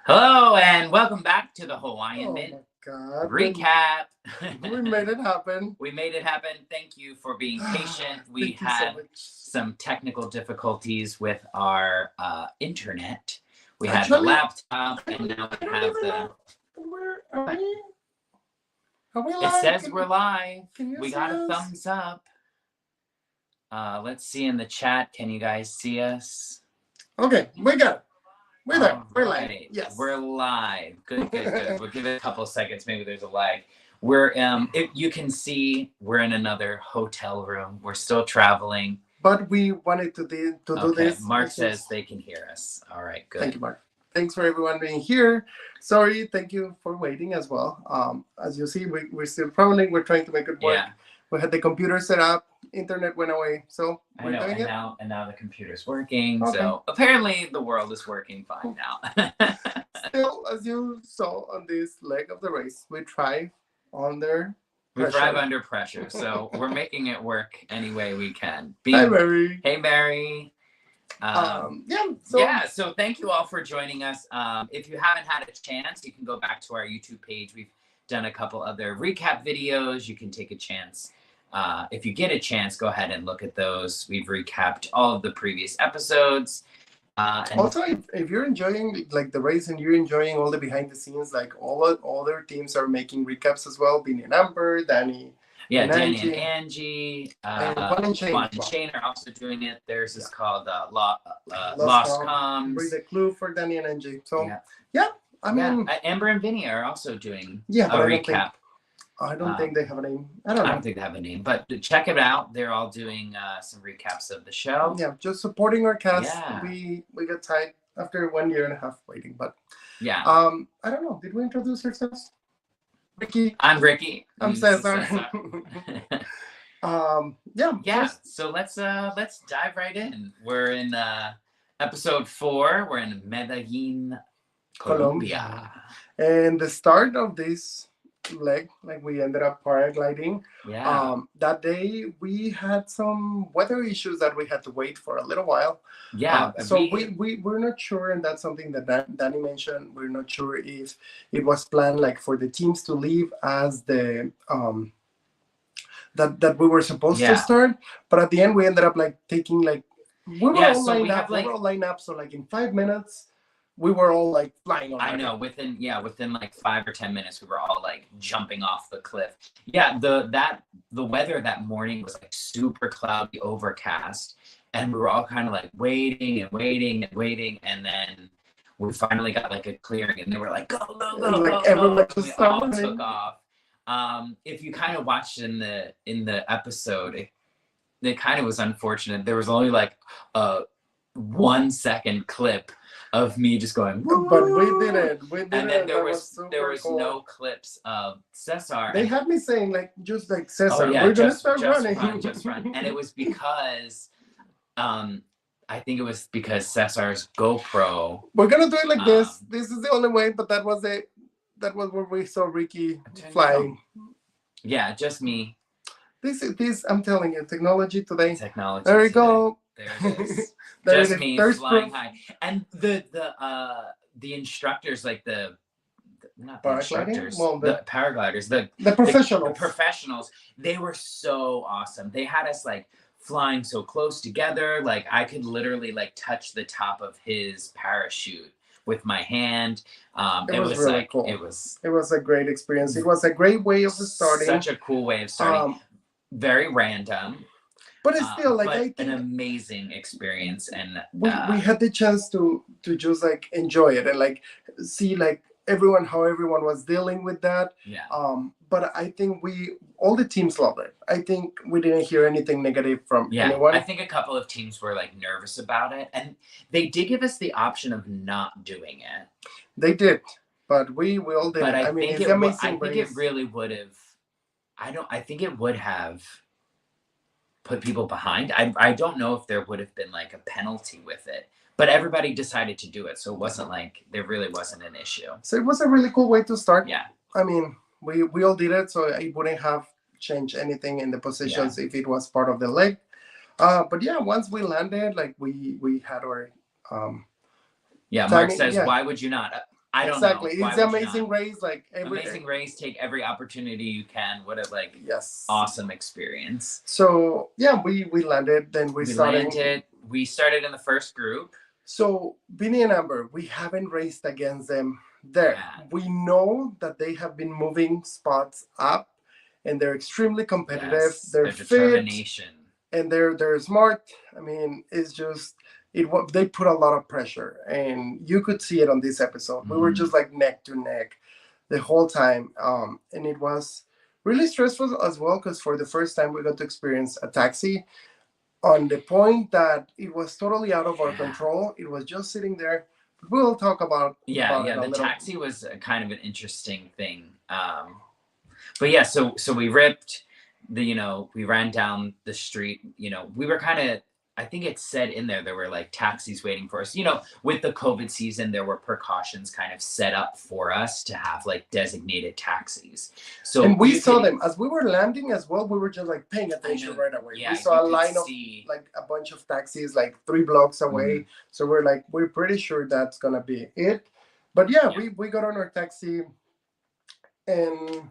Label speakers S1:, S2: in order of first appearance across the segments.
S1: Hello and welcome back to the Hawaiian
S2: Oh
S1: Mint
S2: my God.
S1: recap.
S2: We made it happen.
S1: We made it happen. Thank you for being patient. We
S2: Thank you so
S1: had
S2: much.
S1: some technical difficulties with our internet. We had the
S2: Actually,
S1: laptop,
S2: I
S1: and
S2: don't,
S1: now
S2: I
S1: we
S2: don't
S1: have
S2: even
S1: the.
S2: know. Where are we? Are we
S1: It
S2: live?
S1: says we're live.
S2: Can you
S1: We
S2: see
S1: got a
S2: us?
S1: thumbs up. Let's see in the chat. Can you guys see us?
S2: Okay, we got it. We're there.
S1: All
S2: We're live.
S1: right.
S2: Yes.
S1: We're live. Good. We'll give it a couple of seconds. Maybe there's a lag. We're you can see we're in another hotel room. We're still traveling.
S2: But we wanted to do this.
S1: Mark says they can hear us. All right, good.
S2: Thank you, Mark. Thanks for everyone being here. Sorry, thank you for waiting as well. As you see, we're still traveling. We're trying to make it work.
S1: Yeah.
S2: We had the computer set up. Internet went away, so
S1: I
S2: we're
S1: know,
S2: doing it.
S1: Now the computer's working.
S2: Okay.
S1: So apparently the world is working fine now.
S2: Still, as you saw on this leg of the race, we thrive under
S1: We
S2: pressure.
S1: thrive under pressure, so we're making it work any way we can.
S2: Hi, Mary.
S1: Hey, Mary. So thank you all for joining us. If you haven't had a chance, you can go back to our YouTube page. We've done a couple other recap videos. You can take a chance. If you get a chance, go ahead and look at those. We've recapped all of the previous episodes.
S2: And also, if you're enjoying like the race and you're enjoying all the behind the scenes, like all other teams are making recaps as well. Vinny and Amber, Danny.
S1: Yeah, Danny and Angie.
S2: And Juan and
S1: Shane are also doing it. Theirs is called Lost Comms.
S2: Read the clue for Danny and Angie. So I mean,
S1: Amber and Vinny are also doing a
S2: recap. I don't think they have a name. I don't
S1: think they have a name, but check it out. They're all doing some recaps of the show.
S2: Yeah, just supporting our cast.
S1: Yeah.
S2: We got tied after 1.5 years waiting, but
S1: yeah.
S2: I don't know. Did we introduce ourselves? Ricky.
S1: I'm Ricky.
S2: I'm Cesar.
S1: So let's dive right in. We're in episode 4. We're in Medellín, Colombia.
S2: And the start of this leg, like we ended up paragliding. That day we had some weather issues that we had to wait for a little while. So we're not sure, and that's something that Danny mentioned. We're not sure if it was planned like for the teams to leave as the that we were supposed to start, but at the end we ended up like taking like we were all lined up. So like in 5 minutes we were all like flying on.
S1: I know, within like 5 or 10 minutes we were all like jumping off the cliff. The weather that morning was like super cloudy, overcast, and we were all kind of like waiting, and then we finally got like a clearing, and they were like, go,
S2: everyone
S1: just all took off. If you kind of watched in the episode, it kind of was unfortunate. There was only like a 1 second clip of me just going, woo!
S2: But we did it.
S1: And then there was cool. No clips of Cesar.
S2: They had me saying like just like Cesar, we're gonna start running.
S1: Just run. And it was because I think it was because Cesar's GoPro.
S2: We're gonna do it like this. This is the only way, but that was where we saw Ricky flying.
S1: Yeah, just me.
S2: This I'm telling you, technology today.
S1: There
S2: we go.
S1: There it is. Just me flying high. And the instructors, like the paragliders, the professionals, they were so awesome. They had us like flying so close together. Like I could literally like touch the top of his parachute with my hand. It was really like, cool. It was
S2: a great experience. It was a great way of starting.
S1: Such a cool way of starting. Very random.
S2: But it's still like I think
S1: an amazing experience, and
S2: we had the chance to just like enjoy it and like see like how everyone was dealing with that. But I think all the teams loved it. I think we didn't hear anything negative from anyone.
S1: I think a couple of teams were like nervous about it, and they did give us the option of not doing it.
S2: They did, but we all did.
S1: But
S2: I think it
S1: really would have. I think it would have put people behind. I don't know if there would have been like a penalty with it, but everybody decided to do it, so it wasn't like there really wasn't an issue.
S2: So it was a really cool way to start.
S1: Yeah,
S2: I mean we all did it, so it wouldn't have changed anything in the positions if it was part of the leg. But once we landed, like we had our
S1: Mark says, why would you not? I don't
S2: exactly.
S1: know.
S2: It's the Amazing Race. Like
S1: Amazing Race, take every opportunity you can. What a like awesome experience.
S2: So yeah, we landed. Then we
S1: started. We started in the first group.
S2: So Vinny and Amber, we haven't raced against them there. Yeah. We know that they have been moving spots up, and they're extremely competitive. Yes, they're determination, fit, and they're smart. I mean, it's just they put a lot of pressure, and you could see it on this episode. Mm-hmm. We were just like neck to neck the whole time, and it was really stressful as well because for the first time we got to experience a taxi on the point that it was totally out of our control. It was just sitting there. We'll talk about
S1: the taxi was kind of an interesting thing. But yeah, so we ripped we ran down the street. We were kind of, I think it said in there were like taxis waiting for us. With the COVID season, there were precautions kind of set up for us to have like designated taxis. So
S2: and we saw them as we were landing as well. We were just like paying attention right away. Yeah, we saw a line of like a bunch of taxis like 3 blocks away. Mm-hmm. So we're pretty sure that's gonna be it. But yeah. we got on our taxi, and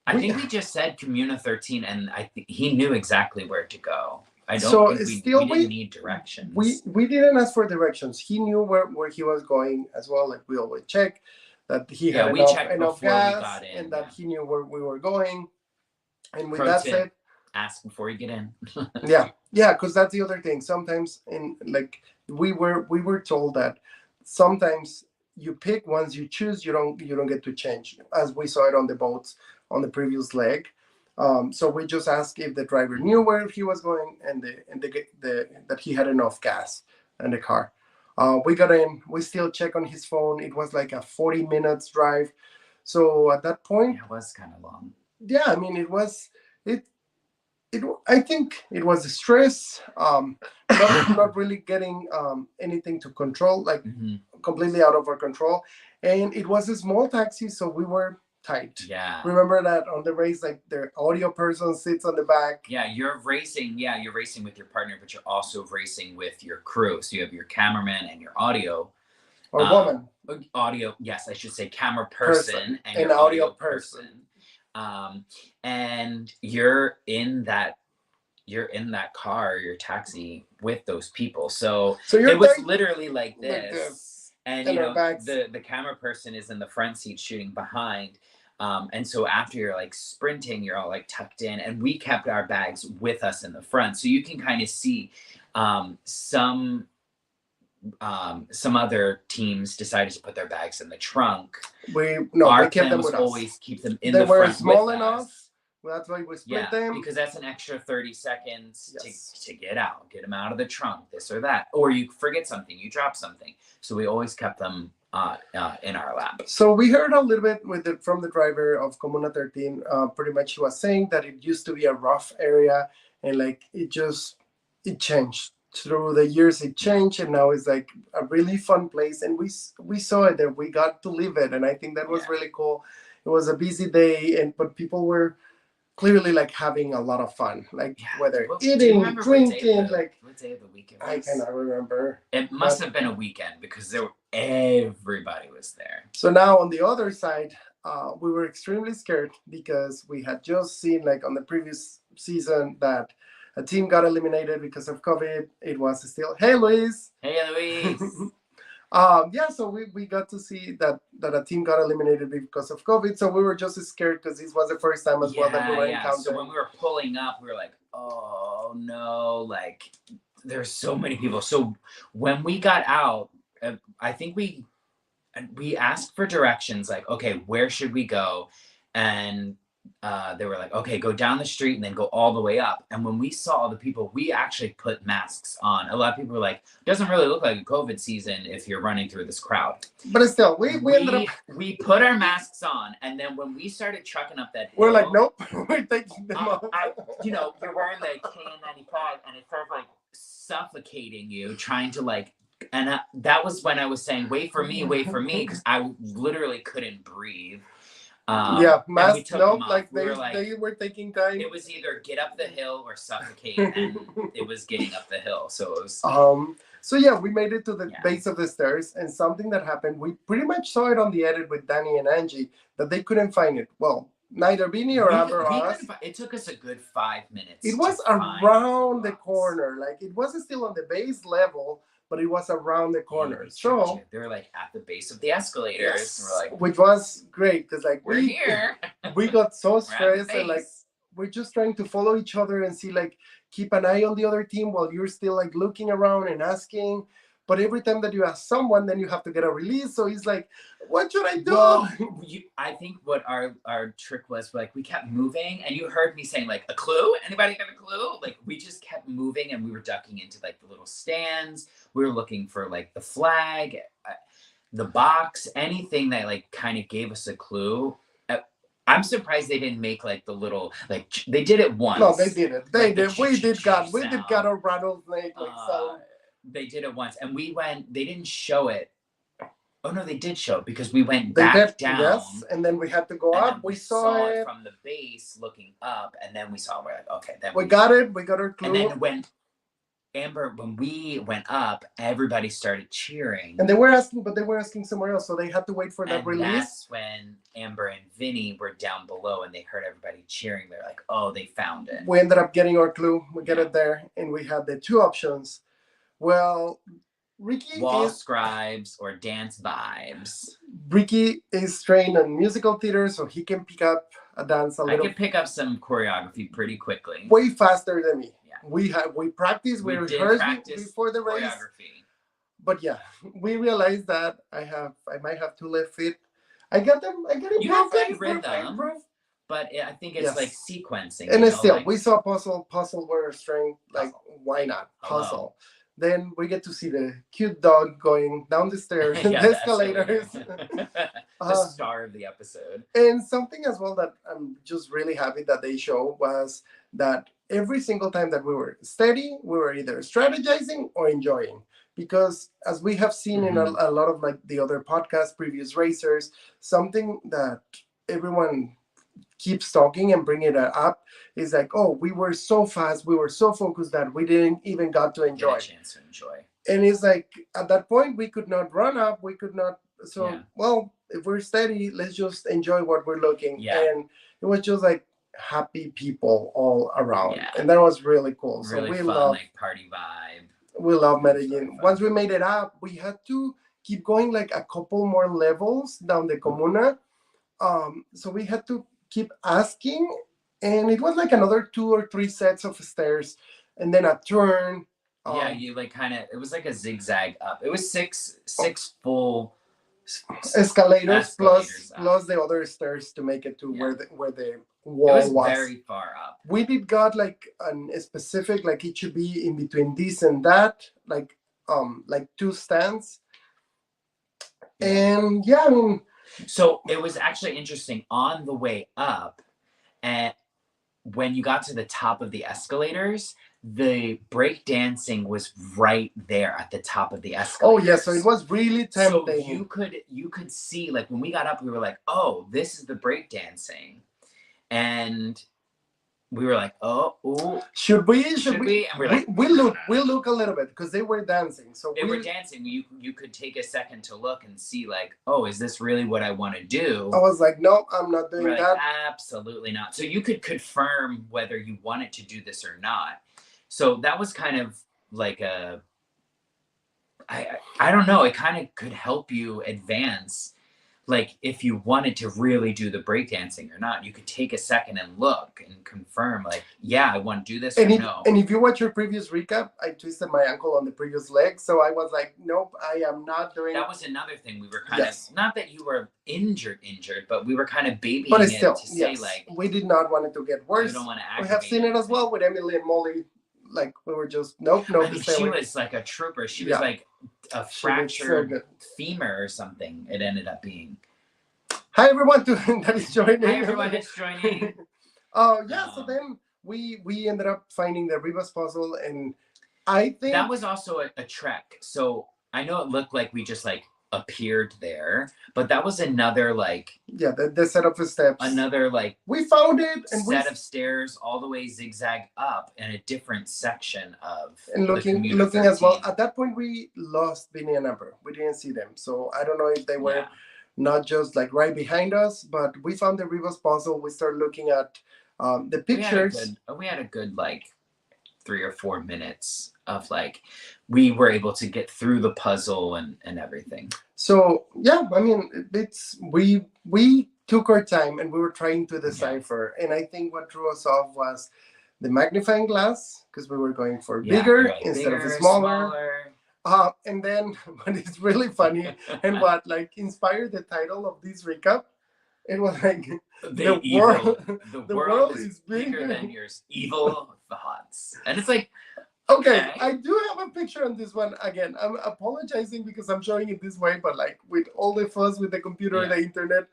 S1: I think we just said Comuna 13, and I think he knew exactly where to go. I don't think we didn't need directions.
S2: We didn't ask for directions. He knew where he was going as well. Like we always check that he had enough gas and that he knew where we were going. And with that said,
S1: ask before you get in.
S2: yeah, because that's the other thing. Sometimes we were told that sometimes you pick, once you choose, you don't get to change, as we saw it on the boats on the previous leg. So we just asked if the driver knew where he was going and that he had enough gas in the car. We got in. We still check on his phone. It was like a 40 minutes drive. So at that point,
S1: it was kind of long.
S2: Yeah, I mean, it was. I think it was the stress, not really getting anything to control, like completely out of our control. And it was a small taxi, so we were tight.
S1: Yeah.
S2: Remember that on the race, like the audio person sits on the back.
S1: Yeah, you're racing with your partner, but you're also racing with your crew. So you have your cameraman and your audio.
S2: Or woman.
S1: Audio, yes, I should say camera person and your audio person. And you're in that car, your taxi, with those people. So it was literally like this. And the camera person is in the front seat shooting behind. And so after you're like sprinting, you're all like tucked in, and we kept our bags with us in the front. So you can kind of see some other teams decided to put their bags in the trunk.
S2: Our
S1: plan was always keep them in the front. They were
S2: small enough. That's why we split them.
S1: Because that's an extra 30 seconds to get them out of the trunk, this or that. Or you forget something, you drop something. So we always kept them in our lap.
S2: So we heard a little bit from the driver of Comuna 13. Pretty much he was saying that it used to be a rough area, and like it changed. Through the years it changed, and now it's like a really fun place, and we saw it and we got to live it, and I think that was really cool. It was a busy day, but people were clearly like having a lot of fun, like whether eating, drinking, like
S1: what day of the week it
S2: was? I cannot remember.
S1: It must have been a weekend because everybody was there.
S2: So now on the other side, we were extremely scared because we had just seen, like on the previous season, that a team got eliminated because of COVID. It was still, hey Luis. So we got to see that a team got eliminated because of COVID. So we were just scared because this was the first time as well that we were encountering.
S1: So when we were pulling up, we were like, oh no, like there's so many people. So when we got out, I think we asked for directions, like, okay, where should we go? And they were like, okay, go down the street and then go all the way up. And when we saw the people, we actually put masks on. A lot of people were like, it doesn't really look like a COVID season if you're running through this crowd.
S2: But still, we ended up...
S1: We put our masks on, and then when we started trucking up that hill...
S2: We're like, nope, we're taking them off.
S1: You're wearing the KN95, and it starts like suffocating you, trying to like... And that was when I was saying, wait for me, because I literally couldn't breathe.
S2: Masks, like they were taking time.
S1: It was either get up the hill or suffocate, and it was getting up the hill. So it was.
S2: So yeah, we made it to the base of the stairs, and something that happened, we pretty much saw it on the edit with Danny and Angie, that they couldn't find it. Well, neither Vinny or Amber or us.
S1: It took us a good 5 minutes.
S2: It was around the corner. Like, it wasn't still on the base level, but it was around the corner. Yeah, so
S1: they were like at the base of the escalators. Yes,
S2: and we're like, which was great because like
S1: we're here.
S2: We got so stressed and like we're just trying to follow each other and see, like, keep an eye on the other team while you're still like looking around and asking. But every time that you ask someone, then you have to get a release. So he's like, what should I do?
S1: Well, I think what our trick was, like, we kept moving, and you heard me saying, like, a clue? Anybody got a clue? Like, we just kept moving, and we were ducking into, like, the little stands. We were looking for, like, the flag, the box, anything that, like, kind of gave us a clue. I'm surprised they didn't make, like, the little, like, they did it once.
S2: No, they did it. They did. We did got a rattlesnake, like, so.
S1: They did it once, and we went. They didn't show it. Oh no, they did show it because we went back down.
S2: Yes, and then we had to go up. We saw it
S1: from the base, looking up, and then we saw. We're like, okay, then
S2: we got it. We got our clue.
S1: And then when we went up, everybody started cheering.
S2: And they were asking somewhere else, so they had to wait for that release.
S1: That's when Amber and Vinny were down below, and they heard everybody cheering. They're like, oh, they found it.
S2: We ended up getting our clue. We get it there, and we had the two options. Well, Ricky
S1: Wall scribes or dance vibes.
S2: Ricky is trained in musical theater, so he can pick up a dance a little.
S1: I can pick up some choreography pretty quickly.
S2: Way faster than me. Yeah. We practiced, we rehearsed before the race. But yeah, we realized that I might have two left feet. I got it.
S1: You have good rhythm. But I think it's like sequencing.
S2: And it's still, like, we saw puzzle were a strength. Like, why not puzzle? Hello. Then we get to see the cute dog going down the stairs, the escalators.
S1: The star of the episode.
S2: And something as well that I'm just really happy that they show was that every single time that we were steady, we were either strategizing or enjoying. Because as we have seen in a lot of like the other podcasts, previous racers, something that everyone keeps talking and bringing it up is like, oh, we were so fast, we were so focused that we didn't even got to enjoy.
S1: Get a chance to enjoy.
S2: And it's like at that point we could not run up, we could not. So well, if we're steady, let's just enjoy what we're looking. Yeah. And it was just like happy people all around, and that was really cool.
S1: Really
S2: so we
S1: fun,
S2: love
S1: like party vibe.
S2: We love Medellín. Once we made it up, we had to keep going like a couple more levels down the comuna. So we had to keep asking, and it was like another 2 or 3 sets of stairs and then a turn.
S1: You like kind of, it was like a zigzag up. It was six full
S2: escalators plus the other stairs to make it to where the wall was.
S1: Very far up.
S2: We did got like a specific, like it should be in between this and that, like 2 stands. And I mean,
S1: so it was actually interesting on the way up, and when you got to the top of the escalators, the break dancing was right there at the top of the escalators.
S2: Oh yeah, so it was really tempting.
S1: So you could see, like, when we got up, we were like, oh, this is the break dancing, and we were like, oh,
S2: should we?
S1: And we're like,
S2: we'll look a little bit because they were dancing. So
S1: they were dancing. You could take a second to look and see, like, oh, is this really what I want to do?
S2: I was like, no, I'm not doing that.
S1: Like, absolutely not. So you could confirm whether you wanted to do this or not. So that was kind of like I don't know. It kind of could help you advance. Like, if you wanted to really do the breakdancing or not, you could take a second and look and confirm, like, yeah, I want to do this or no.
S2: And if you watch your previous recap, I twisted my ankle on the previous leg. So I was like, nope, I am not doing
S1: that. That was another thing. We were kind of, not that you were injured, but we were kind of babying it to say, like,
S2: we did not want it to get worse.
S1: We don't want to aggravate.
S2: We have seen it as well with Emily and Molly. Like, we were just, nope.
S1: I mean, she was like a trooper. She was like a fractured femur or something. It ended up being.
S2: Hi everyone that is joining.
S1: Hi everyone that's joining.
S2: So then we ended up finding the Rivas puzzle, and I think
S1: that was also a trek. So I know it looked like we just like appeared there, but that was another like
S2: the set of steps,
S1: another like
S2: we found it and
S1: set of stairs all the way zigzag up in a different section of
S2: and looking as well. At that point we lost Vinny and Amber. We didn't see them, so I don't know if they were not just like right behind us, but we found the Rivas puzzle. We started looking at the pictures.
S1: We had a good like 3 or 4 minutes of like we were able to get through the puzzle and everything.
S2: So yeah, I mean, it's we took our time and we were trying to decipher. And I think what threw us off was the magnifying glass, because we were going for bigger instead of smaller. And then what is really funny and what like inspired the title of this recap, it was like
S1: the world is bigger than your evil thoughts. And it's like,
S2: okay, I do have a picture on this one. Again, I'm apologizing because I'm showing it this way, but like with all the fuss with the computer and the internet,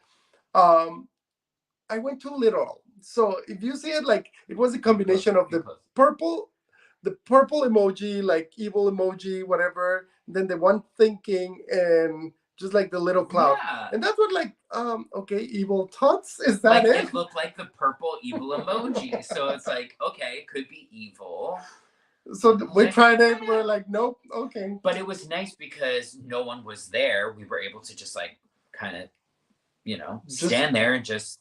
S2: I went too literal. So if you see it, like it was a combination of the purple emoji, like evil emoji, whatever, then the one thinking and just like the little cloud. And that's what like, okay, evil thoughts, is that
S1: like, it looked like the purple evil emoji. So it's like, okay, it could be evil.
S2: So we tried it, we're like, nope, okay.
S1: But it was nice because no one was there. We were able to just like kind of, you know, stand there and just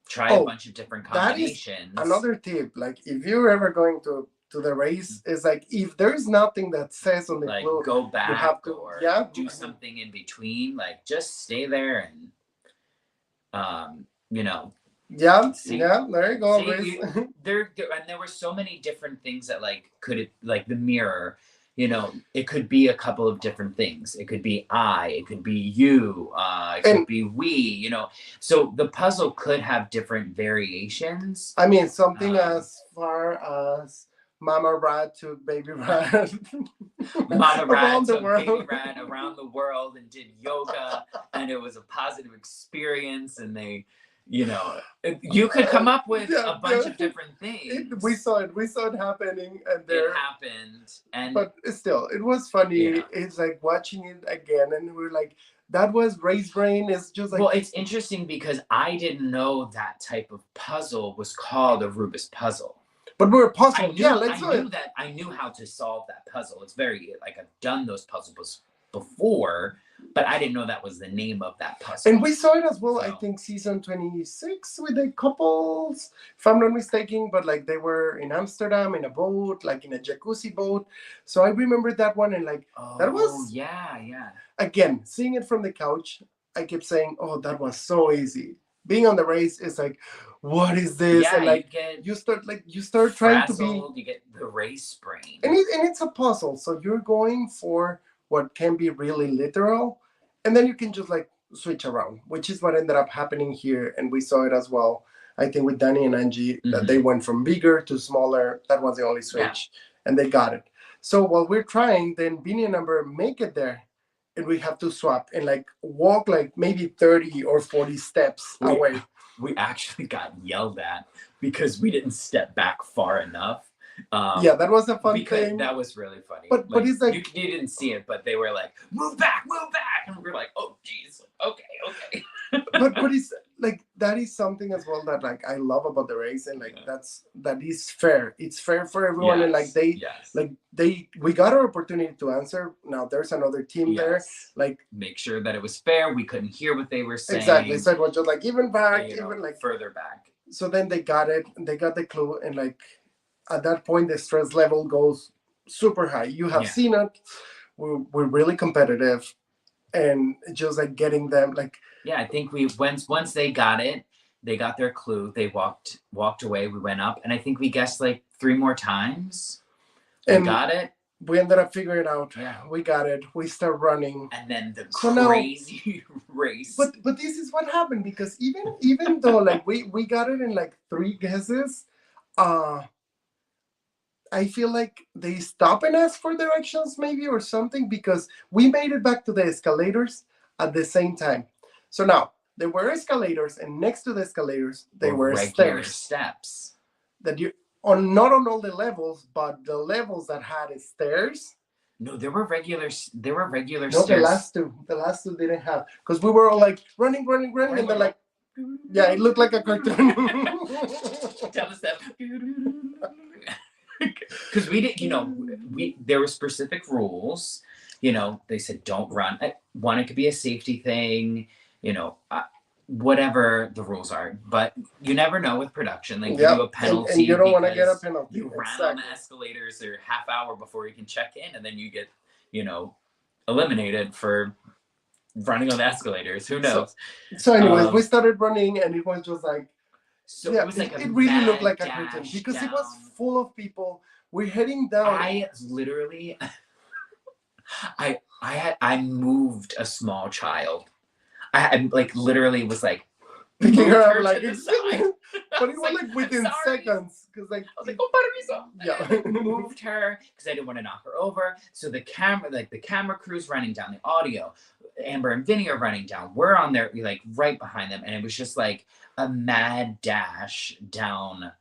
S1: try a bunch of different combinations.
S2: That is another tip, like if you're ever going to the race, is like if there's nothing that says on the
S1: like
S2: cloth,
S1: go back,
S2: you have to,
S1: or do something in between, like just stay there and you know.
S2: There you go.
S1: There were so many different things that like like the mirror, you know, it could be a couple of different things. It could be it could be you, it could be we, you know. So the puzzle could have different variations.
S2: I mean, something as far as Mama Rat took Baby Rat.
S1: Mama Rat took Baby Rat around the world and did yoga, and it was a positive experience, and they, you know, you could come up with a bunch of different things.
S2: We saw it happening, and
S1: it happened,
S2: but still, it was funny. It's like watching it again, and we're like, that was Race Brain. It's just like,
S1: well, it's interesting because I didn't know that type of puzzle was called a Rubik's puzzle.
S2: But we were puzzled.
S1: I knew how to solve that puzzle. It's very like I've done those puzzles before, but I didn't know that was the name of that puzzle.
S2: And we saw it as well, I think season 26 with the couples, if I'm not mistaken, but like they were in Amsterdam in a boat, like in a jacuzzi boat. So I remember that one, and like that was again, seeing it from the couch, I kept saying, oh, that was so easy. Being on the race is like, what is this? And like you start trying to be,
S1: you get the race brain.
S2: And it's a puzzle. So you're going for what can be really literal, and then you can just like switch around, which is what ended up happening here. And we saw it as well, I think, with Danny and Angie, that they went from bigger to smaller. That was the only switch, and they got it. So while we're trying, then Beanie and Amber make it there, and we have to swap and like walk like maybe 30 or 40 steps away.
S1: We actually got yelled at because we didn't step back far enough.
S2: That was a fun thing.
S1: That was really funny.
S2: But it's like
S1: you didn't see it, but they were like, move back, and we were like, oh geez, okay.
S2: but it's like that is something as well that like I love about the race, and like that is fair. It's fair for everyone, and like we got our opportunity to answer. Now there's another team there, like
S1: make sure that it was fair. We couldn't hear what they were saying.
S2: Exactly, so it was just like even back, even like
S1: further back.
S2: So then they got it, they got the clue, and like at that point the stress level goes super high. You have seen it. We're really competitive, and just like getting them like.
S1: Yeah, I think we once they got it, they got their clue. They walked away. We went up, and I think we guessed like 3 more times. We got it.
S2: We ended up figuring it out. Yeah, we got it. We start running,
S1: and then the crazy race.
S2: But this is what happened, because even though like we got it in like 3 guesses, I feel like they stop and ask for directions maybe or something, because we made it back to the escalators at the same time. So now there were escalators, and next to the escalators there were
S1: steps
S2: that you not on all the levels, but the levels that had stairs,
S1: No, there were regular
S2: No,
S1: stairs.
S2: the last two didn't have, because we were all like running, and then like, yeah, it looked like a cartoon.
S1: Down the steps. Because we didn't, there were specific rules. They said don't run. One, it could be a safety thing. Whatever the rules are, but you never know with production. They give you a penalty,
S2: and you don't want to get a penalty.
S1: You ran on the escalators or half hour before you can check in, and then you get, eliminated for running on the escalators. Who knows?
S2: So anyways, we started running, and it was just like,
S1: it was like
S2: it really looked like a curtain because it was full of people. We're heading down.
S1: I literally, I moved a small child. I like literally was like
S2: picking her up like but it was like within seconds because like
S1: I was like, oh, yeah. Moved her because I didn't want to knock her over. So the camera crew's running down, the audio, Amber and Vinny are running down. We're on there like right behind them, and it was just like a mad dash down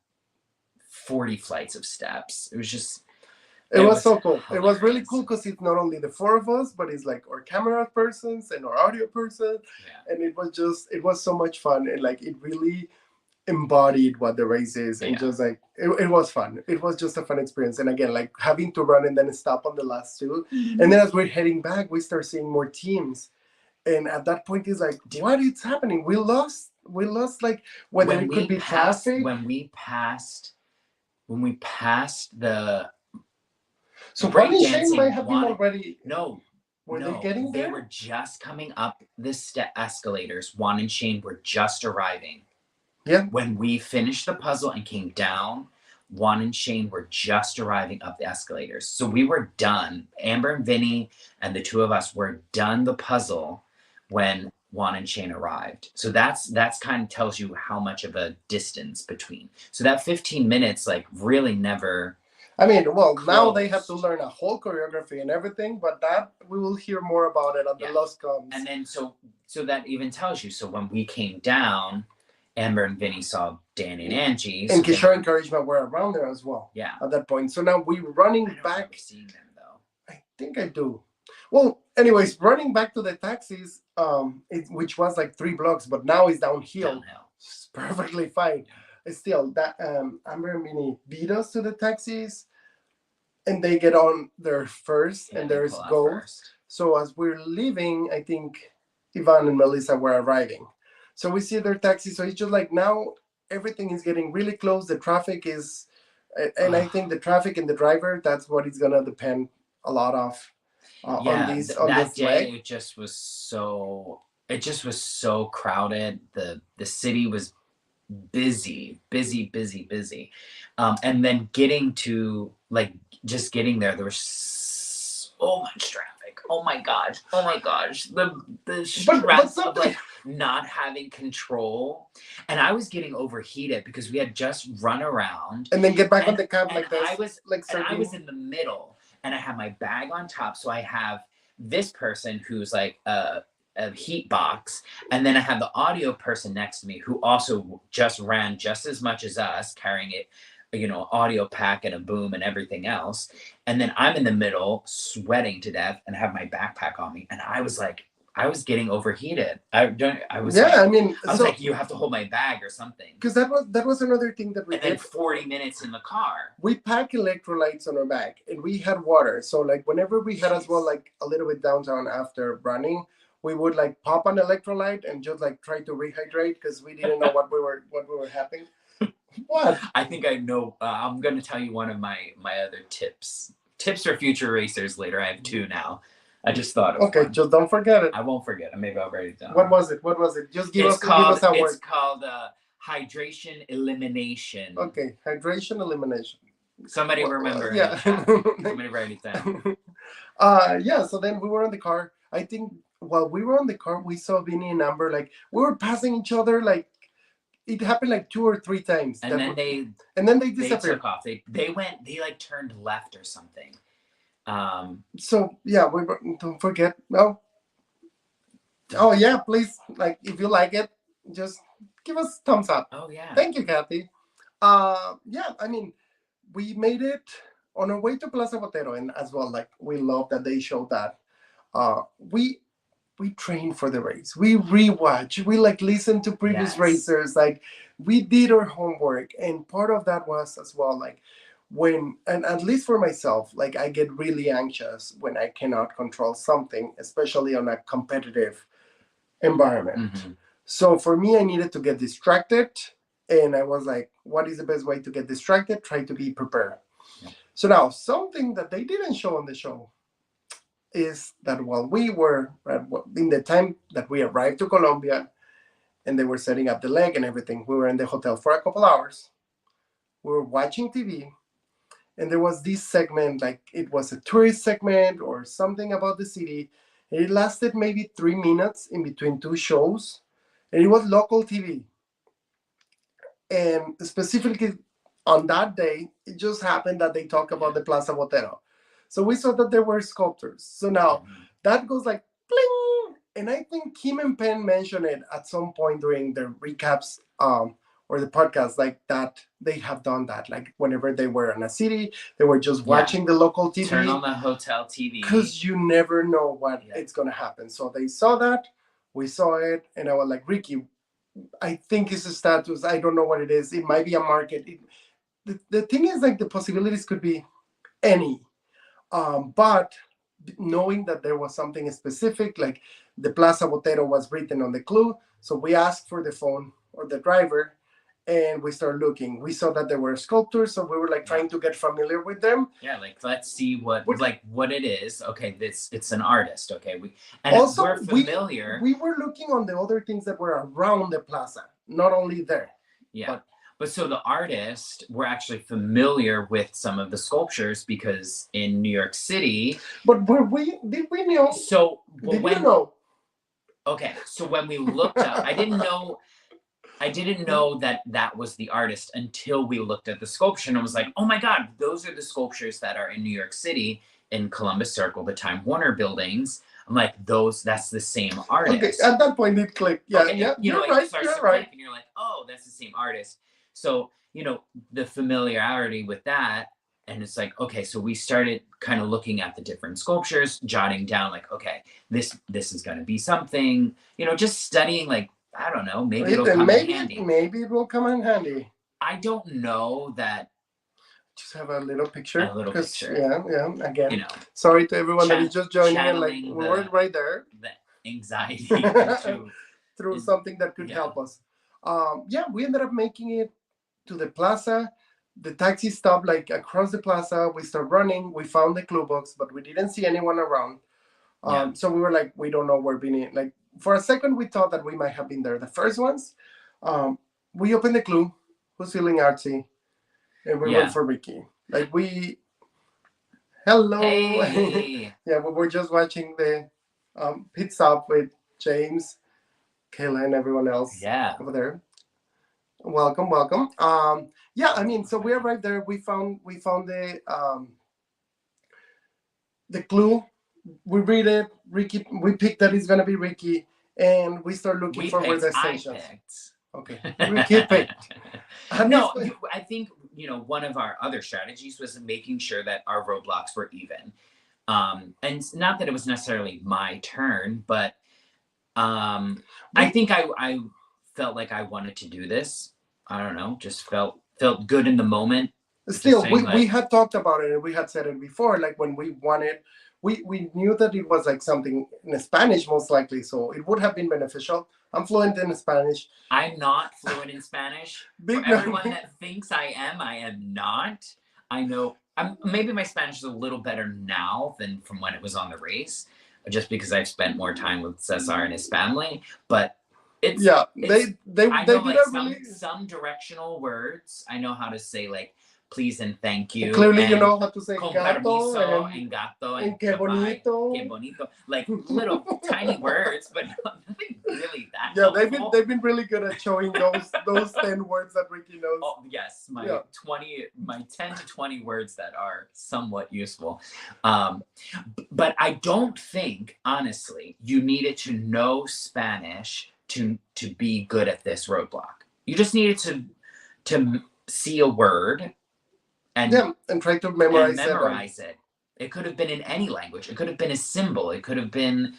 S1: 40 flights of steps. It was just.
S2: It was so cool. Hilarious. It was really cool because it's not only the four of us, but it's like our camera persons and our audio person. Yeah. And it was so much fun. And like, it really embodied what the race is. And just like, it was fun. It was just a fun experience. And again, like having to run and then stop on the last two. Mm-hmm. And then as we're heading back, we start seeing more teams. And at that point, it's like, what is happening? We lost like whether it could be traffic.
S1: When we passed the.
S2: So Ron and Shane might have been already.
S1: No.
S2: Were they getting there?
S1: They were just coming up the escalators. Juan and Shane were just arriving.
S2: Yeah.
S1: When we finished the puzzle and came down, Juan and Shane were just arriving up the escalators. So we were done. Amber and Vinny and the two of us were done the puzzle when Juan and Shane arrived. So that's kind of tells you how much of a distance between. So that 15 minutes like really never.
S2: I mean, well, now they have to learn a whole choreography and everything, but that we will hear more about it on the Lost Comes.
S1: And then so that even tells you. So when we came down, Amber and Vinny saw Danny and Angie.
S2: And Kishore and Karishma were around there as well.
S1: Yeah.
S2: At that point. So now we're running back.
S1: I don't remember seeing them though.
S2: I think I do. Well, anyways, running back to the taxis, which was like 3 blocks, but now it's downhill. It's perfectly fine. Still, that Amber and Vinny beat us to the taxis. And they get on there first, and there's go. So as we're leaving, I think Ivan and Melissa were arriving. So we see their taxi. So it's just like now everything is getting really close. The traffic is, and I think the traffic and the driver, that's what it's gonna depend a lot of on this.
S1: That day, it just was so crowded. The city was busy. And then getting to like. Just getting there was so much traffic. Oh my gosh. The stress of like not having control. And I was getting overheated because we had just run around.
S2: And then get back on the cab like this.
S1: I was in the middle and I have my bag on top. So I have this person who's like a heat box. And then I have the audio person next to me who also just ran just as much as us, carrying it. Audio pack and a boom and everything else. And then I'm in the middle sweating to death and have my backpack on me. And I was getting overheated. I was like, you have to hold my bag or something.
S2: Because that was another thing that we did.
S1: And then 40 minutes in the car.
S2: We pack electrolytes on our bag and we had water. So like whenever we had as well, like a little bit downtown after running, we would like pop an electrolyte and just like try to rehydrate because we didn't know what we were having. What?
S1: I think I know. I'm going to tell you one of my other tips. Tips for future racers later. I have 2 now. I just thought of one.
S2: Just don't forget it.
S1: I won't forget. Maybe I'll write it down.
S2: What was it? Just give us a word.
S1: It's called hydration elimination.
S2: Okay, hydration elimination.
S1: Somebody remember.
S2: Yeah.
S1: Somebody write it down.
S2: So then we were in the car. I think while we were on the car, we saw Vinny and Amber. Like we were passing each other like. It happened like 2 or 3 times.
S1: And then they
S2: disappeared.
S1: They took off. They like turned left or something.
S2: So yeah, don't forget. No. Oh yeah, please. Like if you like it, just give us thumbs up.
S1: Oh yeah.
S2: Thank you, Kathy. I mean, we made it on our way to Plaza Botero, and as well, like we love that they showed that. We train for the race. We rewatch. We like listen to previous racers. Like we did our homework, and part of that was as well like when, and at least for myself, like I get really anxious when I cannot control something, especially on a competitive environment. Mm-hmm. So for me, I needed to get distracted, and I was like, what is the best way to get distracted? Try to be prepared. Yeah. So now something that they didn't show on the show is that while we were in the time that we arrived to Colombia and they were setting up the leg and everything, we were in the hotel for a couple hours. We were watching TV, and there was this segment, like it was a tourist segment or something about the city. And it lasted maybe 3 minutes in between two shows, and it was local TV. And specifically on that day, it just happened that they talked about the Plaza Botero. So we saw that there were sculptors. So now that goes like bling. And I think Kim and Penn mentioned it at some point during the recaps or the podcast, like that they have done that. Like whenever they were in a city, they were just watching the local TV.
S1: Turn on the hotel TV.
S2: Because you never know what it's going to happen. So they saw that, we saw it, and I was like, Ricky, I think it's a status. I don't know what it is. It might be a market. The thing is, like, the possibilities could be any. But knowing that there was something specific, like the Plaza Botero was written on the clue, so we asked for the phone or the driver, and we started looking. We saw that there were sculptors, so we were like trying to get familiar with them.
S1: Yeah, like let's see what it is. Okay, it's an artist. Okay, and
S2: also
S1: we're familiar.
S2: We were looking on the other things that were around the plaza, not only there.
S1: Yeah. But so the artist, we're actually familiar with some of the sculptures because in New York City.
S2: But did we know?
S1: So
S2: did you know?
S1: Okay, so when we looked up, I didn't know that was the artist until we looked at the sculpture and I was like, oh my God, those are the sculptures that are in New York City in Columbus Circle, the Time Warner buildings. I'm like, that's the same artist.
S2: Okay, at that point it clicked. Yeah,
S1: okay,
S2: yeah,
S1: you're
S2: right. You're right.
S1: And you're like, oh, that's the same artist. So, the familiarity with that, and it's like, okay, so we started kind of looking at the different sculptures, jotting down like, okay, this is going to be something, just studying, like, I don't know, maybe it'll come in handy.
S2: Maybe it will come in handy.
S1: I don't know that.
S2: Just have a little picture.
S1: Yeah.
S2: Again, sorry to everyone that is just joining in. Like, we weren't right there.
S1: The anxiety
S2: through something that could help us. We ended up making it to the plaza. The taxi stopped like across the plaza. We started running. We found the clue box, but we didn't see anyone around. So we were like, we don't know where we're in. Like for a second, we thought that we might have been there. The first ones, we opened the clue. Who's feeling artsy? And we went for Ricky. Like hello.
S1: Hey.
S2: We were just watching the pit stop with James, Kayla, and everyone else over there. Welcome. So we arrived there. We found the clue. We read it. Ricky, we picked that it's gonna be Ricky, and we start looking for where the stations. Okay, Ricky picked.
S1: No, I think one of our other strategies was making sure that our roadblocks were even, and not that it was necessarily my turn, but I think I felt like I wanted to do this. I don't know, just felt good in the moment.
S2: Still, we had talked about it and we had said it before. Like when we wanted, we knew that it was like something in Spanish most likely, so it would have been beneficial. I'm fluent in Spanish.
S1: I'm not fluent in Spanish. For everyone that thinks I am not. I know. Maybe my Spanish is a little better now than from when it was on the race, just because I've spent more time with Cesar and his family. But they I know like some directional words. I know how to say like please and thank you.
S2: Clearly,
S1: and
S2: you know how to say
S1: con
S2: gato
S1: permiso and gato and
S2: que bonito.
S1: Que bonito. Like little tiny words, but nothing really that.
S2: Yeah, they've been really good at showing those 10 words that Ricky knows.
S1: Oh yes, my 10 to 20 words that are somewhat useful. But I don't think honestly you needed to know Spanish to be good at this roadblock. You just needed to see a word
S2: and try to memorize
S1: it. It could have been in any language. It could have been a symbol. It could have been,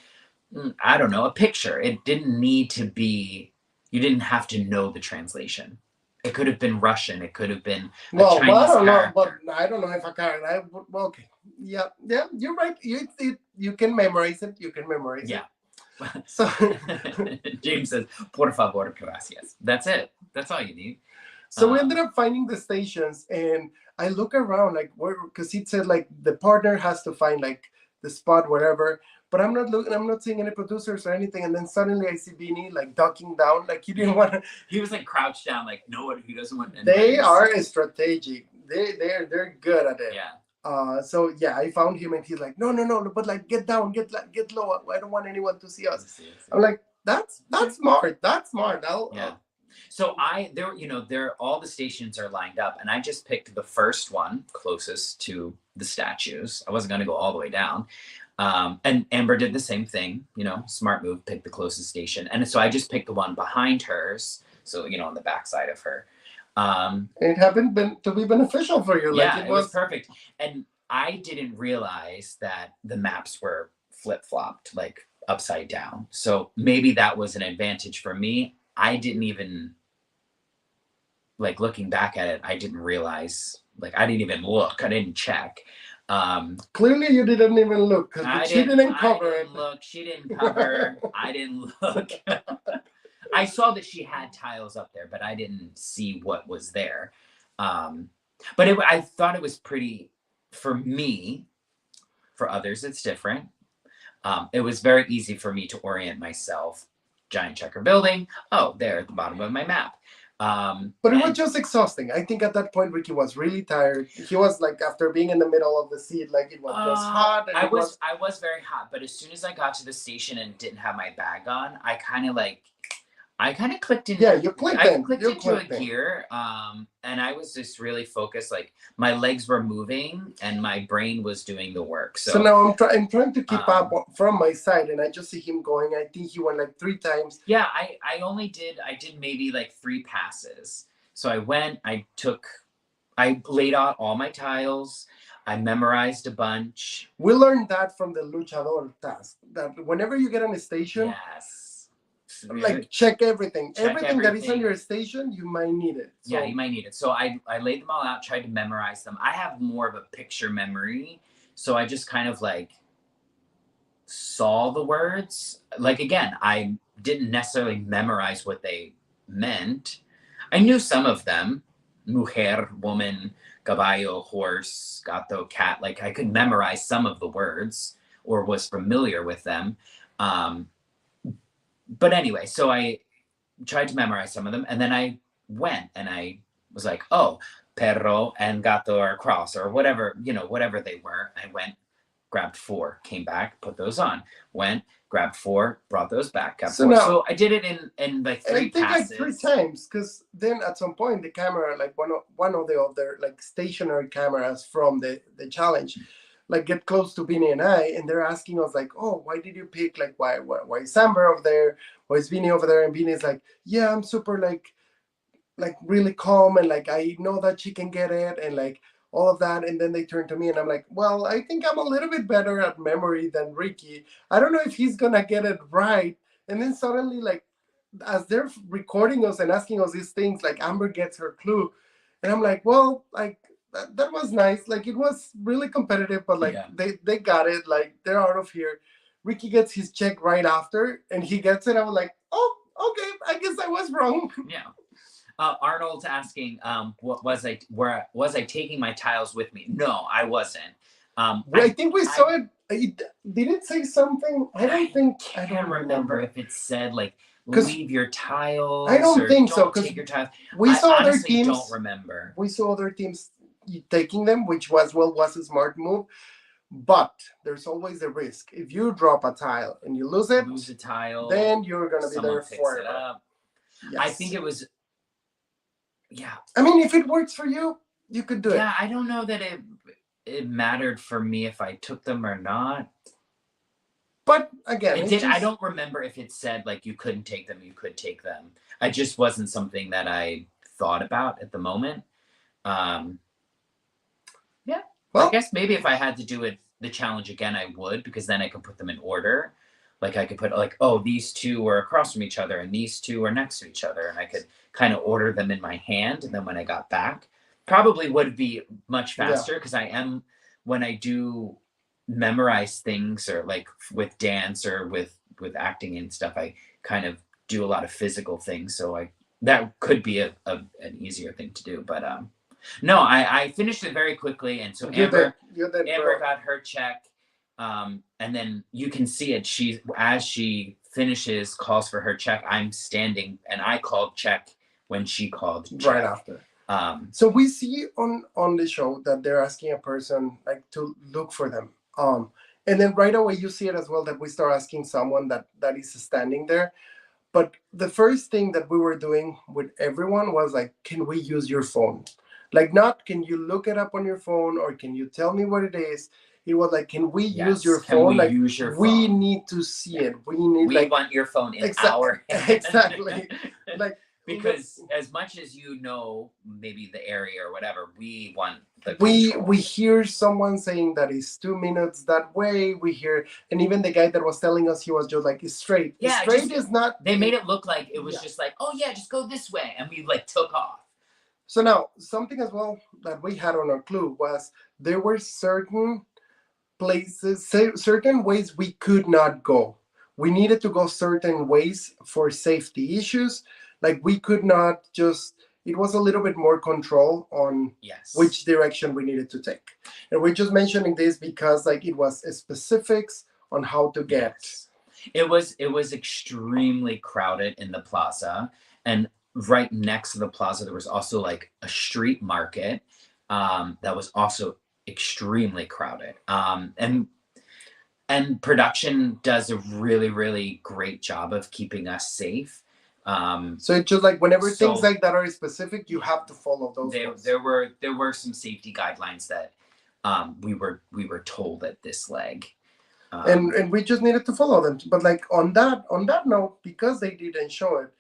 S1: I don't know, a picture. It didn't need to be, you didn't have to know the translation. It could have been Russian. It could have been a Chinese
S2: I don't
S1: character.
S2: know, but I don't know if I can. Well, okay. Yeah, you're right. You can memorize it. You can memorize it. So
S1: James says, por favor, gracias. That's it. That's all you need.
S2: So we ended up finding the stations, and I look around like where, because it said like the partner has to find like the spot wherever. But I'm not looking. I'm not seeing any producers or anything. And then suddenly I see Beanie like ducking down, like he didn't want to.
S1: He was like crouched down, like no, he doesn't want.
S2: They are strategic. They're good at it.
S1: Yeah.
S2: So yeah, I found him, and he's like, no, but like get down, get low. I don't want anyone to see us. I'm like, that's smart. That's smart.
S1: So there all the stations are lined up, and I just picked the first one closest to the statues. I wasn't going to go all the way down. And Amber did the same thing, smart move, pick the closest station. And so I just picked the one behind hers. So, on the backside of her.
S2: It happened to be beneficial for you.
S1: Yeah, it was perfect. And I didn't realize that the maps were flip-flopped, like upside down. So maybe that was an advantage for me. I didn't even, like looking back at it, I didn't realize, like I didn't even look. I didn't check.
S2: Clearly you didn't even look because she didn't cover it.
S1: Look, she didn't cover. I didn't look. I saw that she had tiles up there, but I didn't see what was there. But I thought it was pretty, for me. For others, it's different. It was very easy for me to orient myself. Giant checker building. Oh, there at the bottom of my map.
S2: But it was just exhausting. I think at that point Ricky was really tired. He was like, after being in the middle of the seat, like it was just hot. And I
S1: was very hot, but as soon as I got to the station and didn't have my bag on, I kind of clicked in.
S2: Yeah, you clicked
S1: I
S2: in.
S1: clicked into a gear, and I was just really focused. Like my legs were moving, and my brain was doing the work. So
S2: now I'm trying to keep up from my side, and I just see him going. I think he went like 3 times.
S1: Yeah, I did maybe like 3 passes. So I went. I laid out all my tiles. I memorized a bunch.
S2: We learned that from the luchador task. That whenever you get on a station.
S1: Yes.
S2: Like check everything. Everything that is on your station, you might need it.
S1: So. Yeah, you might need it. So I laid them all out, tried to memorize them. I have more of a picture memory, so I just kind of like saw the words. Like again, I didn't necessarily memorize what they meant. I knew some of them. Mujer, woman, caballo, horse, gato, cat. Like I could memorize some of the words or was familiar with them. But anyway, so I tried to memorize some of them, and then I went and I was like, oh, perro and gato are cross or whatever, whatever they were. I went, grabbed 4, came back, put those on, went, grabbed 4, brought those back. So I did it in like 3 passes.
S2: Like 3 times, because then at some point the camera, like one of the other like stationary cameras from the challenge, like get close to Vinny and I, and they're asking us like, oh, why did you pick, like, why is Amber over there? Why is Vinny over there? And Vinny's like, yeah, I'm super like really calm, and like I know that she can get it, and like all of that. And then they turn to me, and I'm like, well, I think I'm a little bit better at memory than Ricky. I don't know if he's gonna get it right. And then suddenly, like, as they're recording us and asking us these things, like Amber gets her clue, and I'm like, well, like. That was nice. Like it was really competitive, but like they got it. Like they're out of here. Ricky gets his check right after, and he gets it. I was like, oh, okay. I guess I was wrong.
S1: Yeah. Arnold's asking, was I taking my tiles with me? No, I wasn't.
S2: I think we saw it. Did it say something? I don't
S1: remember if it said like leave your tiles.
S2: I don't think so. Because
S1: take your tiles.
S2: We saw other teams.
S1: Don't remember.
S2: We saw other teams taking them, which was a smart move. But there's always the risk. If you drop a tile and you lose
S1: a tile,
S2: then you're gonna be there forever.
S1: Yes. I think it was. Yeah.
S2: I mean, if it works for you, you could do it.
S1: Yeah, I don't know that it mattered for me if I took them or not.
S2: But again,
S1: it did. I don't remember if it said like you couldn't take them, you could take them. It just wasn't something that I thought about at the moment. Well, I guess maybe if I had to do the challenge again, I would, because then I could put them in order. Like I could put like, oh, these two are across from each other and these two are next to each other. And I could kind of order them in my hand. And then when I got back, probably would be much faster, because I am, when I do memorize things, or like with dance or with acting and stuff, I kind of do a lot of physical things. So that could be an easier thing to do. But no, I finished it very quickly. And so Amber got her check. And then you can see it. As she finishes, calls for her check, I'm standing, and I called check when she called check.
S2: Right after. So we see on the show that they're asking a person like to look for them. And then right away you see it as well, that we start asking someone that is standing there. But the first thing that we were doing with everyone was like, can we use your phone? Like, not can you look it up on your phone, or can you tell me what it is? It was like, can we use your phone? Like, we need to see it. We
S1: want your phone in our hand.
S2: Exactly. Like,
S1: because as much as maybe the area or whatever, we want the
S2: control. We hear someone saying that it's 2 minutes that way. We hear, and even the guy that was telling us, he was just like, it's straight. Yeah, straight is not.
S1: They made it look like it was just like, oh yeah, just go this way, and we like took off.
S2: So now, something as well that we had on our clue was there were certain places, certain ways we could not go. We needed to go certain ways for safety issues. Like, we could not just, it was a little bit more control on which direction we needed to take. And we're just mentioning this because like it was specifics on how to get.
S1: It was extremely crowded in the plaza, and right next to the plaza there was also like a street market that was also extremely crowded. And production does a really, really great job of keeping us safe.
S2: So it's just like whenever things like that are specific, you have to follow those.
S1: There were some safety guidelines that we were told at this leg.
S2: And we just needed to follow them. But like on that note, because they didn't show it,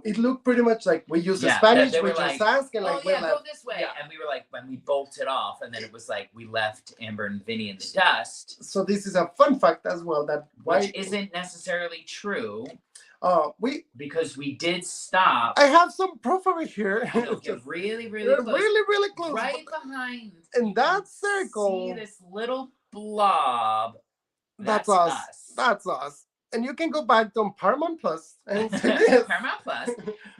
S2: it looked pretty much like we used the Spanish, we just asked, and like,
S1: go this way. Yeah. And we were like, when we bolted off, and then it was like we left Amber and Vinny in the dust.
S2: So this is a fun fact as well,
S1: which isn't necessarily true.
S2: Because
S1: we did stop.
S2: I have some proof over here.
S1: Just really, really close.
S2: Really close.
S1: Right behind.
S2: In that circle.
S1: See this little blob.
S2: That's us. That's us. And you can go back to Paramount Plus and see this.
S1: Paramount Plus.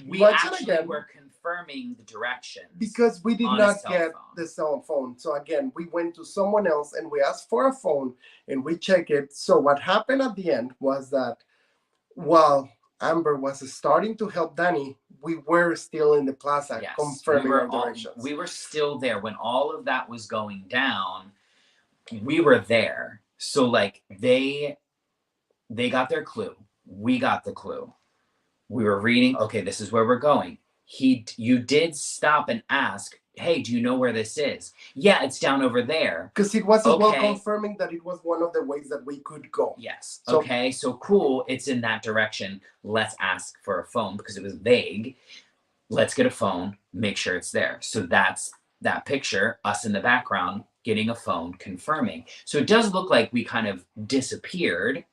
S1: We actually were confirming the directions.
S2: Because we did not get the cell phone. So again, we went to someone else and we asked for a phone and we checked it. So what happened at the end was that while Amber was starting to help Danny, we were still in the plaza confirming our directions.
S1: We were still there when all of that was going down. We were there. So like they got their clue. We got the clue. We were reading, okay, this is where we're going. You did stop and ask, hey, do you know where this is? Yeah, it's down over there.
S2: Because it was as well confirming that it was one of the ways that we could go.
S1: Yes. Okay, so cool. It's in that direction. Let's ask for a phone because it was vague. Let's get a phone, make sure it's there. So that's that picture, us in the background, getting a phone, confirming. So it does look like we kind of disappeared,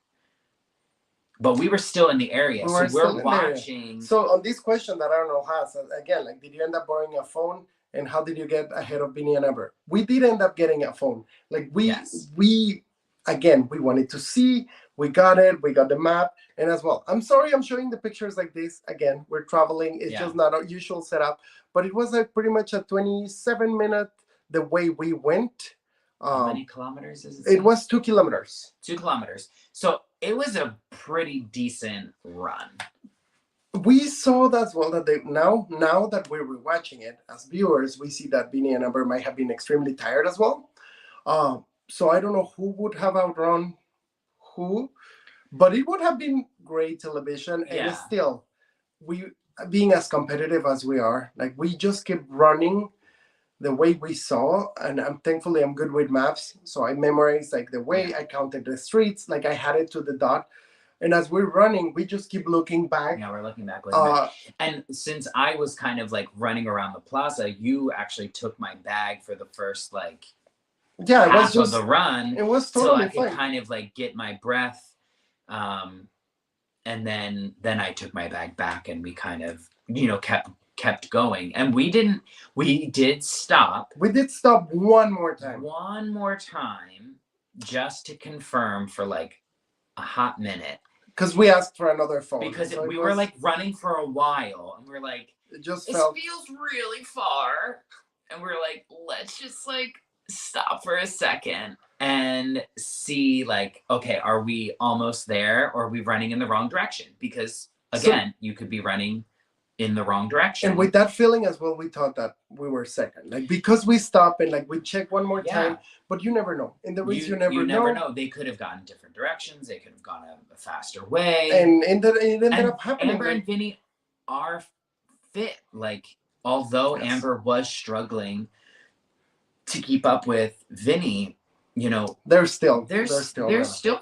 S1: but we were still in the area. So we're watching.
S2: So on this question that Arnold has, again, like, did you end up borrowing a phone? And how did you get ahead of Vinny and Amber? We did end up getting a phone. Like we wanted to see, we got it, we got the map. And as well, I'm sorry, I'm showing the pictures like this. Again, we're traveling. It's just not our usual setup, but it was like pretty much a 27-minute, the way we went.
S1: How many kilometers is
S2: it? It was 2 kilometers.
S1: 2 kilometers. So it was a pretty decent run.
S2: We saw that as well that now that we're rewatching it as viewers, we see that Vinny and Amber might have been extremely tired as well. So I don't know who would have outrun who, but it would have been great television. And still, we being as competitive as we are, like we just keep running the way we saw. And thankfully I'm good with maps, so I memorized like the way I counted the streets, like I had it to the dot. And as we're running, we just keep looking back.
S1: Yeah, we're looking back. And since I was kind of like running around the plaza, you actually took my bag for the first like
S2: Yeah, it was
S1: half
S2: just
S1: of the run.
S2: It was
S1: so
S2: totally
S1: I could
S2: fine.
S1: kind of like get my breath. And then I took my bag back and we kind of, kept going. And we did stop
S2: We did stop one more
S1: time just to confirm for like a hot minute.
S2: Because we asked for another phone.
S1: Because we were like running for a while and we're like,
S2: it just
S1: this feels really far. And we're like, let's just like stop for a second and see like, okay, are we almost there or are we running in the wrong direction? Because again, you could be running in the wrong direction.
S2: And with that feeling as well, we thought that we were second. Like, because we stop and like we check one more time, but you never know. In the race, you never know.
S1: They could have gone different directions. They could have gone a faster way.
S2: And it ended up happening.
S1: Amber and Vinny are fit. Like, although Amber was struggling to keep up with Vinny, they're still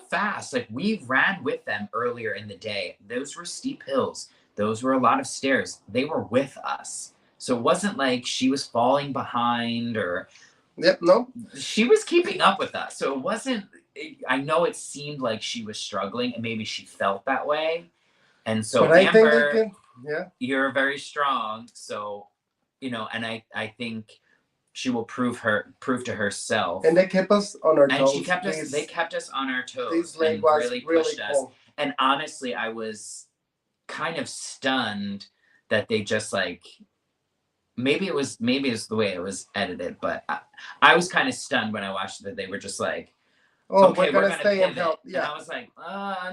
S1: fast. Like, we ran with them earlier in the day. Those were steep hills. Those were a lot of stairs. They were with us. So it wasn't like she was falling behind or...
S2: Yep, no.
S1: She was keeping up with us. So it wasn't... I know it seemed like she was struggling and maybe she felt that way. And so,
S2: but
S1: Amber, you're very strong. So, and I think she will prove to herself.
S2: And they kept us on our toes.
S1: And they kept us on our toes.
S2: This leg was really pushed us.
S1: And honestly, I was kind of stunned that they just like, maybe it's the way it was edited, but I was kind of stunned when I watched it that they were just like, okay, we're gonna stay and help. Yeah. And I was like,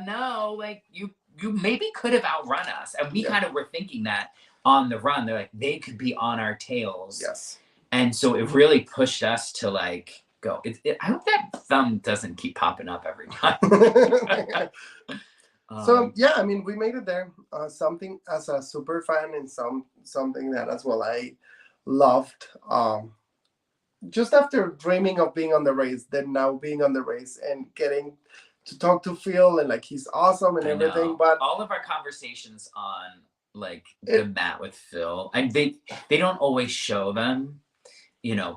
S1: no, like you maybe could have outrun us. And we kind of were thinking that on the run. They're like, they could be on our tails.
S2: Yes.
S1: And so it really pushed us to like go. I hope that thumb doesn't keep popping up every time.
S2: So yeah, I mean, we made it there. Something as a super fan and something that as well I loved. Just after dreaming of being on the race, then now being on the race and getting to talk to Phil and like he's awesome and everything. But
S1: all of our conversations on like the mat with Phil, and they don't always show them,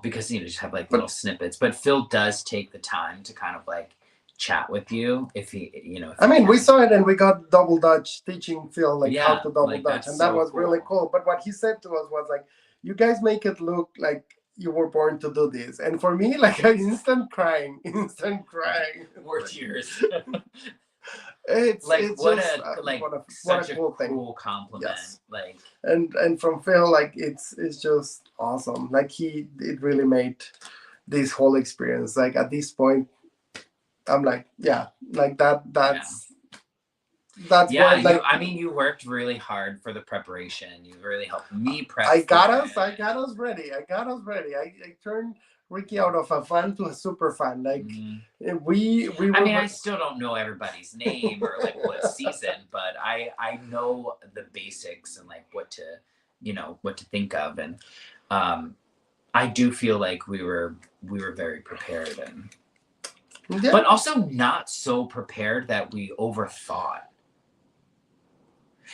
S1: because just have like little snippets. But Phil does take the time to kind of like chat with you if he
S2: we saw it and we got double dutch teaching Phil how to double dutch, and that was
S1: cool.
S2: really cool. But what he said to us was like, you guys make it look like you were born to do this. And for me, like, instant crying
S1: more tears.
S2: It's
S1: what
S2: just,
S1: such a
S2: cool
S1: cool compliment.
S2: Yes.
S1: Like,
S2: and from Phil, like it's just awesome. Like it really made this whole experience, like at this point I'm like, that's what,
S1: you worked really hard for the preparation. You really helped me prep.
S2: I got us ready. I turned Ricky out of a fan to a super fan. Like we
S1: I still don't know everybody's name or like what season, but I know the basics and like what to think of. And I do feel like we were very prepared but also not so prepared that we overthought.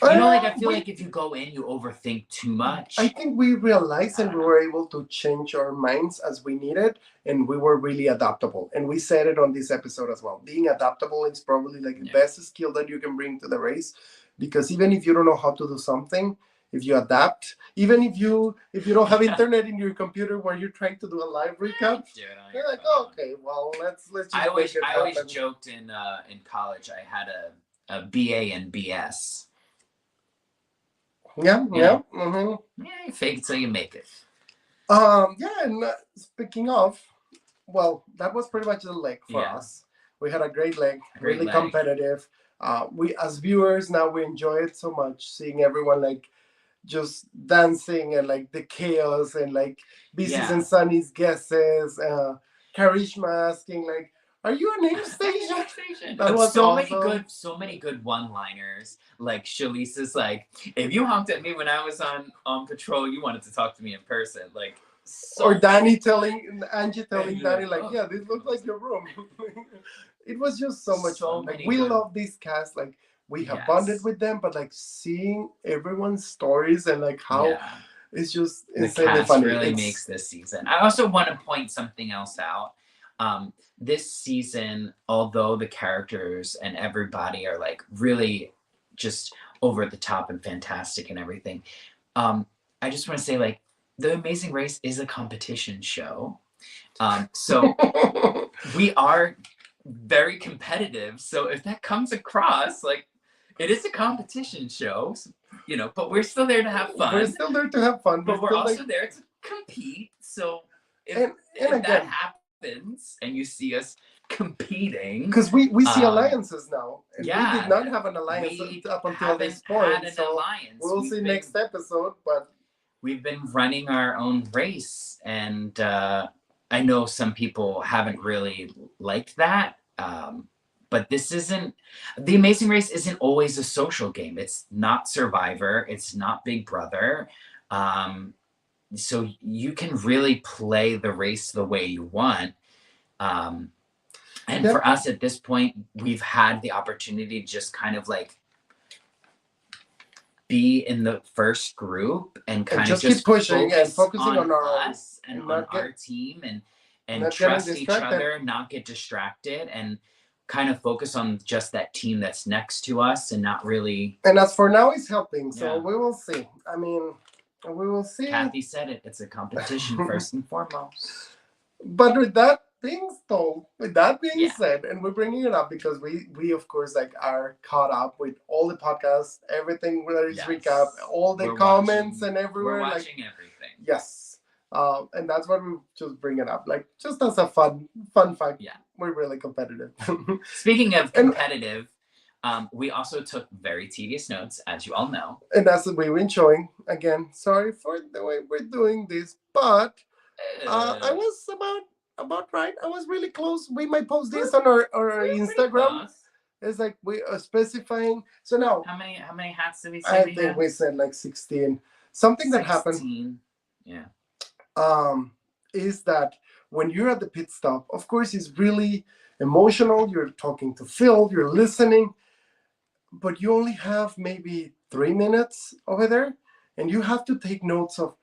S1: I feel like if you go in, you overthink too much.
S2: I think we realized and we were able to change our minds as we needed, and we were really adaptable. And we said it on this episode as well. Being adaptable is probably like the best skill that you can bring to the race, because even if you don't know how to do something, if you adapt, even if you don't have internet in your computer where you're trying to do a live recap, you're like, okay, well, let's just
S1: I always joked in college I had a BA and BS.
S2: Yeah.
S1: Yeah, you fake it till you make it.
S2: And speaking of, well, that was pretty much the leg for us. We had a great leg, really competitive. We as viewers now, we enjoy it so much, seeing everyone like just dancing and like the chaos and like Busy's and Sunny's guesses, Karishma asking like, are you a name station? That was
S1: so many good one-liners. Like Shalisa's like, if you honked at me when I was on patrol, you wanted to talk to me in person. Like,
S2: or Angie telling Danny like, yeah, this looks like your room. It was just so much fun. Like, we love this cast. Like, we have bonded with them, but like seeing everyone's stories and like how it's just insanely funny.
S1: Really makes this season. I also want to point something else out. This season, although the characters and everybody are like really just over the top and fantastic and everything, I just want to say, like, The Amazing Race is a competition show. So we are very competitive. So if that comes across, like, it is a competition show, you know, but we're still there to have fun.
S2: We're still there to have fun.
S1: But we're also there to compete. So if that happens and you see us competing,
S2: because we see alliances now, and we did not have an alliance up until this point. So we'll see next episode. But
S1: we've been running our own race, and I know some people haven't really liked that. But this isn't, The Amazing Race isn't always a social game. It's not Survivor. It's not Big Brother. So you can really play the race the way you want. And for us at this point, we've had the opportunity to just kind of like be in the first group and kind of just
S2: keep pushing and focusing on
S1: us and on our team and trust each other, not get distracted, and kind of focus on just that team that's next to us and not really.
S2: And as for now, it's helping. So we will see. I mean, we will see.
S1: Kathy said it. It's a competition first and foremost.
S2: But with that being said, and we're bringing it up because we of course like are caught up with all the podcasts, everything that is recap, all the comments and everywhere.
S1: We're watching everything.
S2: Yes. And that's what we just bring it up, like just as a fun fact.
S1: Yeah,
S2: we're really competitive.
S1: Speaking of competitive, we also took very tedious notes, as you all know,
S2: and that's what we were enjoying. Again, sorry for the way we're doing this, but I was about right. I was really close. We might post this on our Instagram. It's like we are specifying. So now,
S1: how many hats did we say?
S2: I think we said like 16. Something 16. That happened.
S1: Yeah.
S2: Is that when you're at the pit stop, of course, it's really emotional. You're talking to Phil, you're listening, but you only have maybe 3 minutes over there, and you have to take notes of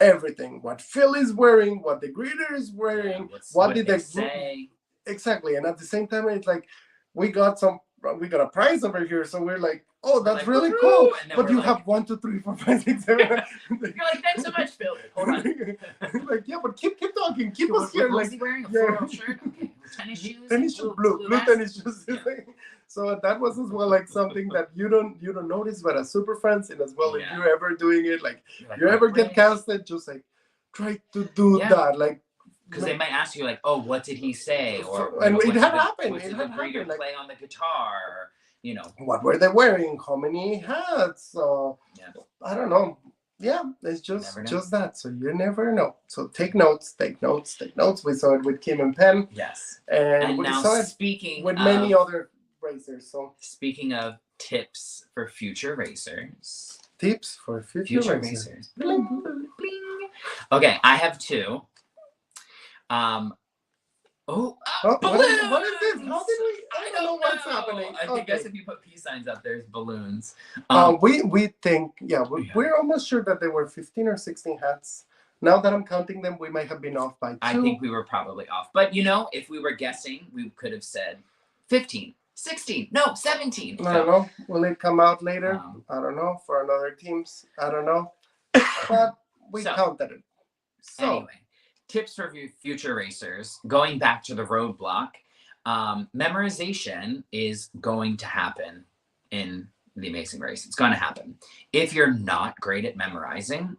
S2: everything: what Phil is wearing, what the greeter is wearing, what did they say. Exactly. And at the same time, it's like we got a prize over here, so we're like, oh, that's like, really cool. But you like, have 1, 2, 3, 4, 5, 6, 7.
S1: You're like, thanks so much, Phil. Hold on.
S2: Like, yeah, but keep talking, keep us here.
S1: Was he wearing a floral shirt? Okay. Tennis shoes.
S2: Tennis shoes, blue tennis shoes. Yeah. So that was as well like something that you don't notice, but as super fans, and as well if you're ever doing it, like you ever get casted, just like try to do that, like.
S1: Because they might ask you like, oh, what did he say? Or
S2: and it had happened.
S1: It had happened. Like, play on the guitar. Or, you know,
S2: what were they wearing? How many hats? I don't know. Yeah, it's just that. So you never know. So take notes. We saw it with Kim and Penn.
S1: Yes.
S2: And we
S1: now
S2: saw it with many other racers. So
S1: speaking of tips for future racers.
S2: Tips for future racers.
S1: Bling, bling, bling. Okay, I have 2. Balloons!
S2: What is this? How did we? I don't know what's happening.
S1: I guess if you put peace signs up, there's balloons.
S2: We think, we're almost sure that there were 15 or 16 hats. Now that I'm counting them, we might have been off by 2.
S1: I think we were probably off. But, you know, if we were guessing, we could have said 15, 16, no, 17.
S2: I don't know. Will it come out later? I don't know. For another teams, I don't know. But we counted it. So,
S1: anyway. Tips for future racers, going back to the roadblock, memorization is going to happen in The Amazing Race. It's going to happen. If you're not great at memorizing,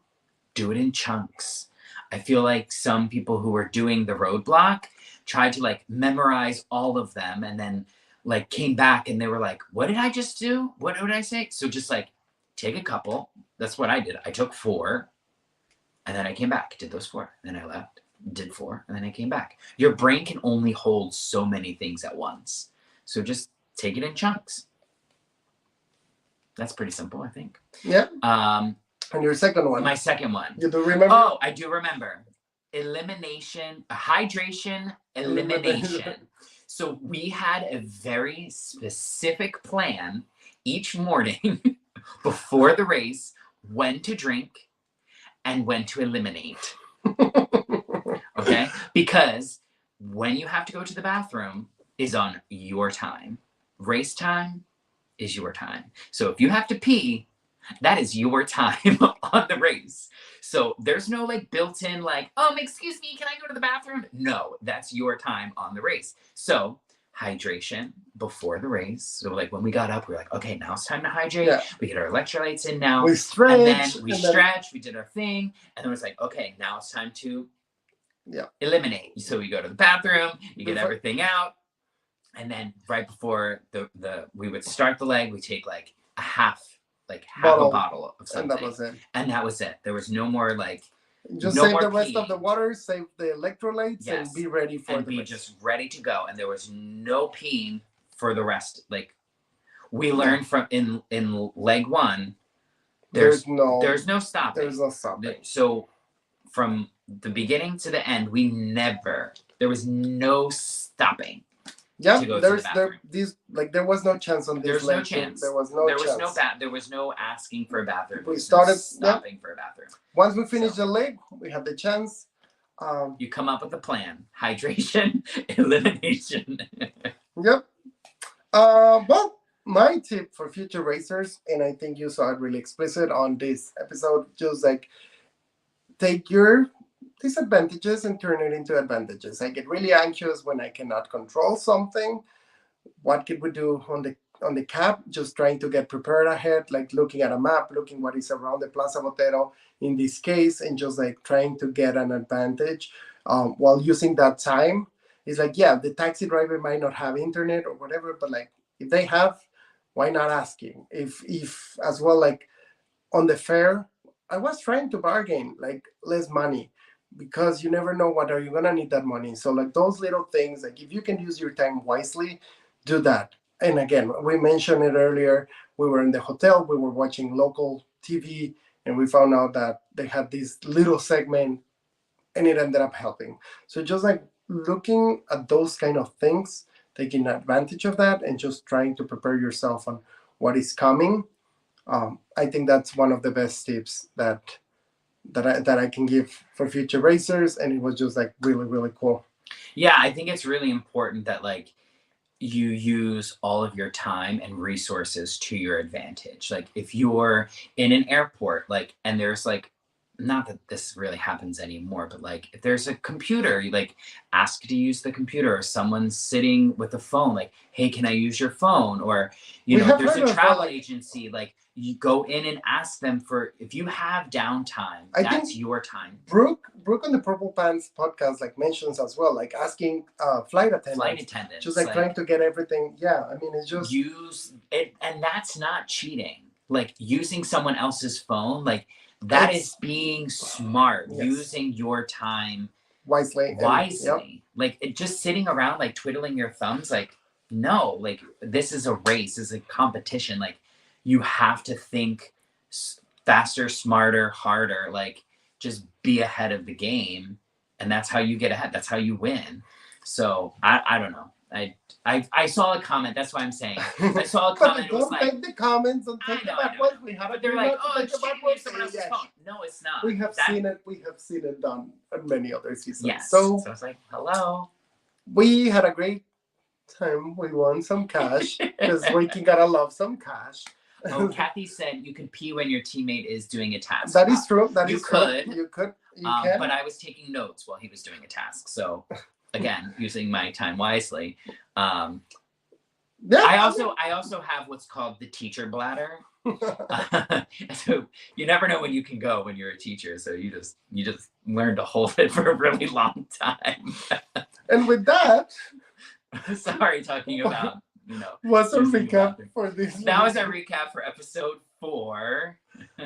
S1: do it in chunks. I feel like some people who are doing the roadblock tried to like memorize all of them and then like came back and they were like, what did I just do? What did I say? So just like take a couple. That's what I did. I took 4 and then I came back, did those 4. Then I left. Did 4 and then I came back. Your brain can only hold so many things at once. So just take it in chunks. That's pretty simple, I think.
S2: Yeah. And your second one?
S1: My second one.
S2: You do remember?
S1: Oh, I do remember. Hydration, elimination. So we had a very specific plan each morning before the race, when to drink and when to eliminate. Okay, because when you have to go to the bathroom is on your time. Race time is your time. So if you have to pee, that is your time on the race. So there's no like built-in like, excuse me, can I go to the bathroom? No, that's your time on the race. So hydration before the race. So like when we got up, we were like, okay, now it's time to hydrate. Yeah. We get our electrolytes in now.
S2: We stretch.
S1: And then we stretch. We did our thing. And then it's like, okay, now it's time to eliminate. So we go to the bathroom, you get everything out. And then right before we would start the leg, we take like half a bottle of something. And that was it. There was no more like
S2: just save the rest of the water, save the electrolytes, and be ready for
S1: and be just ready to go. And there was no peeing for the rest. Like we learned from in leg 1, there's no stopping.
S2: There's no stopping.
S1: So from the beginning to the end, there was no stopping.
S2: Yeah, there was no chance on this.
S1: There's no chance.
S2: There was no chance.
S1: There was no asking for a bathroom.
S2: We started
S1: stopping for a bathroom.
S2: Once we finished the leg, we had the chance.
S1: You come up with a plan: hydration, elimination.
S2: Yep. Well, my tip for future racers, and I think you saw it really explicit on this episode, just like take your disadvantages and turn it into advantages. I get really anxious when I cannot control something. What could we do on the cap? Just trying to get prepared ahead, like looking at a map, looking what is around the Plaza Botero in this case, and just like trying to get an advantage while using that time. It's like, yeah, the taxi driver might not have internet or whatever, but like if they have, why not asking? If as well, like on the fare, I was trying to bargain like less money, because you never know what are you gonna need that money. So like those little things, like if you can use your time wisely, do that. And again, we mentioned it earlier, we were in the hotel, we were watching local TV, and we found out that they had this little segment and it ended up helping. So just like looking at those kind of things, taking advantage of that and just trying to prepare yourself on what is coming. I think that's one of the best tips that I can give for future racers, and it was just like really, really cool.
S1: Yeah, I think it's really important that like you use all of your time and resources to your advantage. Like if you're in an airport, like, and there's like, not that this really happens anymore, but like if there's a computer, you like ask to use the computer, or someone's sitting with a phone, like, hey, can I use your phone? Or, there's a travel agency, like you go in and ask them for, if you have downtime, that's your time.
S2: Brooke on the Purple Pants podcast like mentions as well, like asking flight attendants, just like trying to get everything. Yeah, I mean, it's just
S1: use it, and that's not cheating. Like using someone else's phone, like that is being smart, using your time
S2: wisely.
S1: Like just sitting around like twiddling your thumbs, like no, like this is a race, this is a competition. Like you have to think faster, smarter, harder, like just be ahead of the game, and that's how you get ahead, that's how you win. So I don't know, I saw a comment, that's why I'm saying I saw a comment.
S2: But don't take the comments and take the bad ones. We have
S1: but they're like, it's someone else's phone. No, it's not.
S2: We have seen it done on many other seasons.
S1: Yes. So I was like, hello.
S2: We had a great time. We won some cash because we gotta love some cash.
S1: Oh, Kathy said you can pee when your teammate is doing a task.
S2: That is true.
S1: You could.
S2: You can.
S1: But I was taking notes while he was doing a task. So again, using my time wisely. I also have what's called the teacher bladder. So you never know when you can go when you're a teacher. So you just learn to hold it for a really long time.
S2: And with that,
S1: sorry, talking about
S2: what's a recap for this?
S1: That was a recap for episode 4.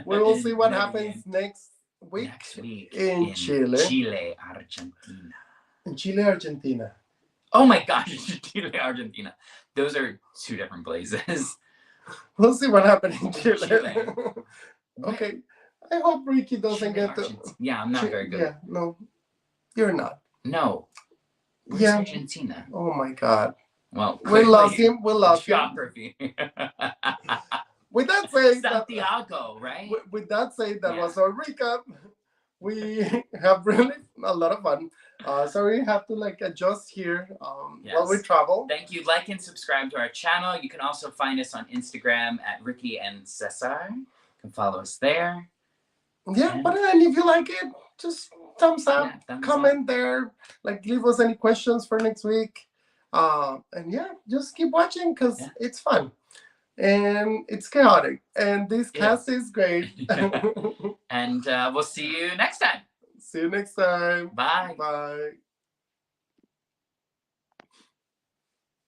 S2: We will see what happens next week in Chile,
S1: Argentina.
S2: In Chile, Argentina.
S1: Oh my gosh, Chile, Argentina. Those are 2 different places.
S2: We'll see what happens in Chile. Okay. I hope Ricky doesn't get to...
S1: Yeah, I'm not very good.
S2: Yeah, no. You're not.
S1: No. Where's Argentina?
S2: Oh my God.
S1: Well,
S2: we lost him.
S1: Geography.
S2: With that said,
S1: Santiago, right?
S2: With that said, that was our recap. we have really a lot of fun. So we have to like adjust here while we travel.
S1: Thank you. Like and subscribe to our channel. You can also find us on Instagram at Ricky and Cesar. You can follow us there.
S2: Yeah, but then if you like it, just thumbs up, comment there, like leave us any questions for next week. And yeah, just keep watching because it's fun. And it's chaotic. And this cast is great.
S1: And we'll see you next time.
S2: See you next time.
S1: Bye.
S2: Bye.